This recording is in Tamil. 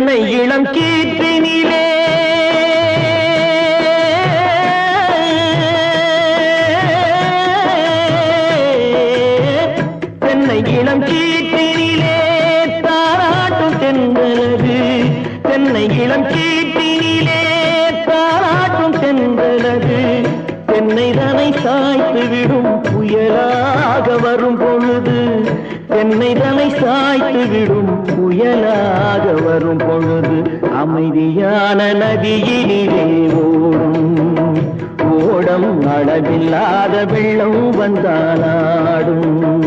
தென்னை இளம் கீற்றினிலே தென்னை இளம் கீற்றினிலே தாராட்டும் தென்றலது தென்னை இளம் கீற்றினிலே தாராட்டும் தென்றலது தென்னை தனை சாய்த்து விடும் புயலாக வரும் பொழுது தென்னை தனை சாய்த்து விடும் புயலாக வரும் பொழுது அமைதியான நதியினிலே ஓடும் ஓடம் அளவில்லாத வெள்ளம் வந்தாலாடும்